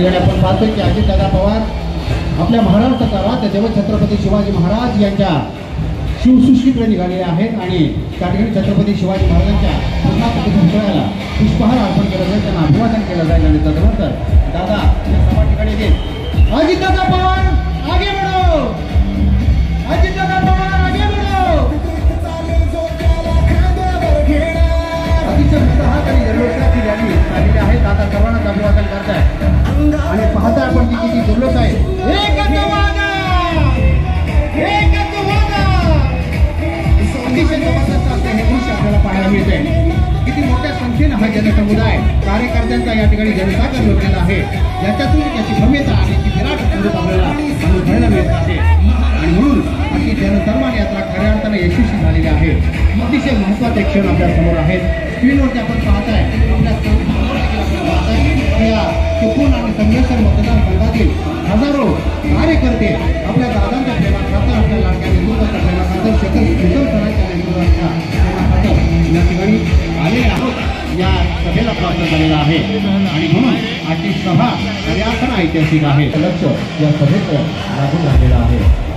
ठिकाणी आपण पाहतोय की अजितदादा पवार आपल्या महाराष्ट्राचा राज्य देव छत्रपती शिवाजी महाराज यांच्या शिवसृष्टीकडे निघालेले आहेत आणि त्या ठिकाणी छत्रपती शिवाजी महाराजांच्या पुतळ्याला पुष्पहार अर्पण केलं जाईल, त्यांना अभिवादन केलं जाईल आणि तदनंतर दादा या सभा ठिकाणी येतील. अजितदादा पवार आगे बढ़ो, अजितदादा पवार आगे बढ़ो. अतिशय उत्साहात आणि जल्लोषाची रॅली झालेली आहे. दादा सर्वांनाच अभिवादन करताय आणि पाहताय आपण की किती जल्लोष आहे. अतिशय जबरदस्त असं हे दृश्य आपल्याला पाहायला मिळते. किती मोठ्या संख्येनं हा जनसमुदाय कार्यकर्त्यांचा या ठिकाणी जनसागर लोटलेला आहे. याच्यातून त्याची भव्यता आणि ती विराट स्वरूप आपल्याला अनुभवायला मिळत आहे आणि म्हणून अशी जनसन्मान यात्रा खऱ्या अर्थाने यशस्वी झालेली आहे. अतिशय महत्त्वाचे क्षण आपल्या समोर आहेत. स्क्रीनवरती आपण पाहताय आपल्या या चिपळूण आणि संगमेश्वर मतदारसंघातील हजारो कार्यकर्ते आपल्या दादांच्या प्रेमात खातर, आपल्या लाडक्या नेतृत्वाच्या प्रेमात खातर, शेखर सरांच्या नेतृत्वाच्या प्रेमात खातर या ठिकाणी आलेले आहोत. या सभेला प्राप्त झालेला आहे आणि म्हणून आजची सभा खऱ्या अर्थानं ऐतिहासिक आहे. लक्ष या सभेचं लागून राहिलेलं आहे.